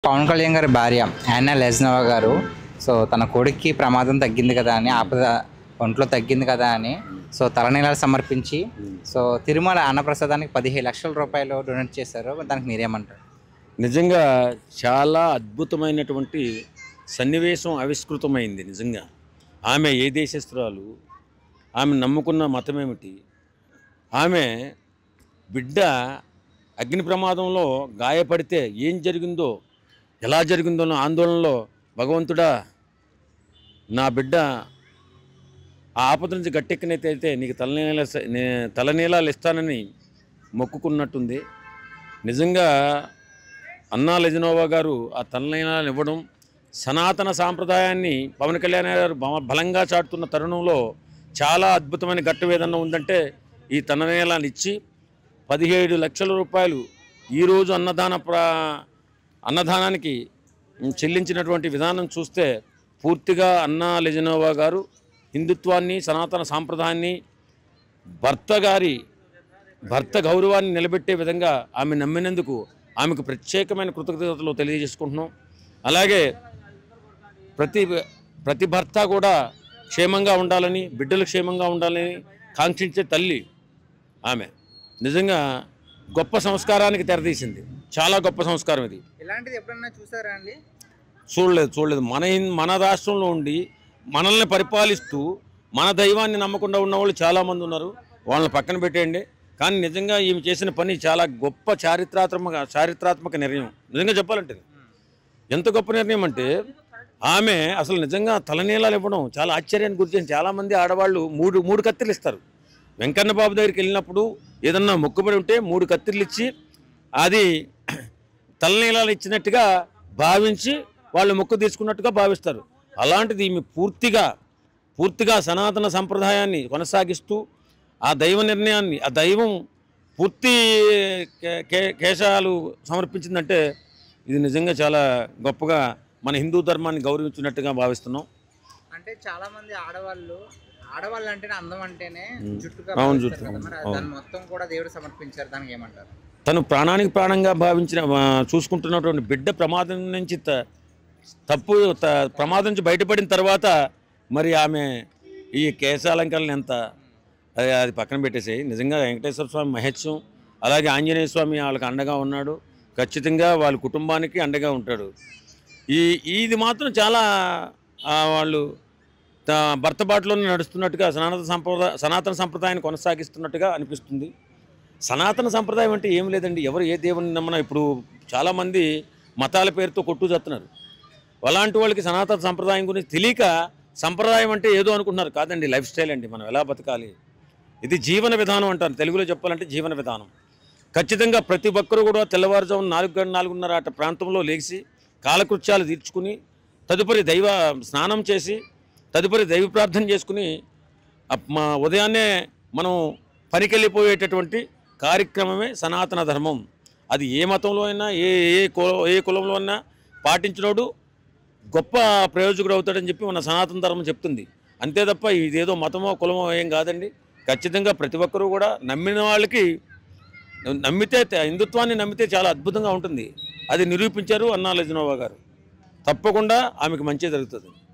పవన్ కళ్యాణ్ గారి భార్య యానా లెజ్నోవా గారు సో తన కొడుక్కి ప్రమాదం తగ్గింది కదా అని ఆపద ఒంట్లో తగ్గింది కదా అని సో తలనీలాలు సమర్పించి సో తిరుమల అన్నప్రసాదానికి 15 లక్షల రూపాయలు డొనేట్ చేశారు. దానికి మీరేమంటారు? నిజంగా చాలా అద్భుతమైనటువంటి సన్నివేశం ఆవిష్కృతమైంది. నిజంగా ఆమె ఏ దేశస్తురాలు, ఆమె నమ్ముకున్న మతం ఏమిటి, ఆమె బిడ్డ అగ్ని ప్రమాదంలో గాయపడితే ఏం జరిగిందో ఎలా జరిగిందో అన్న ఆందోళనలో భగవంతుడా నా బిడ్డ ఆ ఆపద నుంచి గట్టెక్కినైతే నీకు తలనీలాలు ఇస్తానని మొక్కుకున్నట్టుంది. నిజంగా అన్నా లెజ్నోవా గారు ఆ తలనీలాలు ఇవ్వడం, సనాతన సాంప్రదాయాన్ని పవన్ కళ్యాణ్ గారు బలంగా చాటుతున్న తరుణంలో చాలా అద్భుతమైన ఘట్టం ఏదన్నా ఉందంటే ఈ తలనీలాలు ఇచ్చి 17 లక్షల రూపాయలు ఈరోజు అన్నదానానికి చెల్లించినటువంటి విధానం చూస్తే పూర్తిగా అన్నా లెజ్నోవా గారు హిందుత్వాన్ని, సనాతన సాంప్రదాయాన్ని, భర్త గౌరవాన్ని నిలబెట్టే విధంగా ఆమె నమ్మినందుకు ఆమెకు ప్రత్యేకమైన కృతజ్ఞతలు తెలియజేసుకుంటున్నాం. అలాగే ప్రతి భర్త కూడా క్షేమంగా ఉండాలని, బిడ్డలు క్షేమంగా ఉండాలని కాంక్షించే తల్లి ఆమె. నిజంగా గొప్ప సంస్కారానికి తెరతీసింది. చాలా గొప్ప సంస్కారం ఇది. ఇలాంటిది ఎప్పుడన్నా చూసారా అండి? చూడలేదు. మన రాష్ట్రంలో ఉండి మనల్ని పరిపాలిస్తూ మన దైవాన్ని నమ్మకుండా ఉన్నవాళ్ళు చాలామంది ఉన్నారు. వాళ్ళని పక్కన పెట్టేయండి. కానీ నిజంగా ఈమె చేసిన పని చాలా గొప్ప చారిత్రాత్మక నిర్ణయం. నిజంగా చెప్పాలంటే ఎంత గొప్ప నిర్ణయం అంటే ఆమె అసలు నిజంగా తలనీలాలు ఇవ్వడం చాలా ఆశ్చర్యానికి గురిచేసింది. చాలామంది ఆడవాళ్ళు మూడు కత్తిర్లు ఇస్తారు. వెంకన్న బాబు దగ్గరికి వెళ్ళినప్పుడు ఏదన్నా మొక్కుబడి ఉంటే 3 కత్తిర్లు ఇచ్చి అది తలనీలాలు ఇచ్చినట్టుగా భావించి వాళ్ళు మొక్కు తీసుకున్నట్టుగా భావిస్తారు. అలాంటిది ఈమె పూర్తిగా సనాతన సంప్రదాయాన్ని కొనసాగిస్తూ ఆ దైవ నిర్ణయాన్ని, ఆ దైవం పూర్తి కేశాలు సమర్పించిందంటే ఇది నిజంగా చాలా గొప్పగా మన హిందూ ధర్మాన్ని గౌరవించినట్టుగా భావిస్తున్నాం. అంటే చాలా మంది ఆడవాళ్ళు అంటేనే అందం అంటేనే జుట్టు దాన్ని మొత్తం కూడా దేవుడు సమర్పించారు. దానికి ఏమంటారు? తను ప్రాణానికి ప్రాణంగా భావించిన చూసుకుంటున్నటువంటి బిడ్డ ప్రమాదం నుంచి ప్రమాదం నుంచి బయటపడిన తర్వాత మరి ఆమె ఈ కేశాలంకరణ ఎంత అది పక్కన పెట్టేసాయి. నిజంగా వెంకటేశ్వర స్వామి మహత్యం, అలాగే ఆంజనేయ స్వామి వాళ్ళకి అండగా ఉన్నాడు. ఖచ్చితంగా వాళ్ళ కుటుంబానికి అండగా ఉంటాడు. ఇది మాత్రం చాలా వాళ్ళు భర్త బాటలోనే నడుస్తున్నట్టుగా సనాతన సంప్రదాయాన్ని కొనసాగిస్తున్నట్టుగా అనిపిస్తుంది. సనాతన సంప్రదాయం అంటే ఏం లేదండి. ఎవరు ఏ దేవుని నమ్మనా ఇప్పుడు చాలామంది మతాల పేరుతో కొట్టు చేస్తున్నారు. అలాంటి వాళ్ళకి సనాతన సంప్రదాయం గురించి తెలియక సంప్రదాయం అంటే ఏదో అనుకుంటున్నారు. కాదండి, లైఫ్ స్టైల్ అండి. మనం ఎలా బతకాలి, ఇది జీవన విధానం అంటారు. తెలుగులో చెప్పాలంటే జీవన విధానం. ఖచ్చితంగా ప్రతి ఒక్కరూ కూడా తెల్లవారుజామున 4:30 ప్రాంతంలో లేచి కాలకృత్యాలు తీర్చుకుని తదుపరి స్నానం చేసి తదుపరి దైవ ప్రార్థన చేసుకుని ఉదయాన్నే మనం పనికెళ్ళిపోయేటటువంటి కార్యక్రమమే సనాతన ధర్మం. అది ఏ మతంలో అయినా ఏ కులంలో అయినా పాటించినోడు గొప్ప ప్రయోజకుడు అవుతాడని చెప్పి మన సనాతన ధర్మం చెప్తుంది. అంతే తప్ప ఇదేదో మతమో కులమో ఏం కాదండి. ఖచ్చితంగా ప్రతి ఒక్కరూ కూడా నమ్మిన వాళ్ళకి హిందుత్వాన్ని నమ్మితే చాలా అద్భుతంగా ఉంటుంది. అది నిరూపించారు అన్నా లెజ్నోవా గారు. తప్పకుండా ఆమెకు మంచి జరుగుతుంది.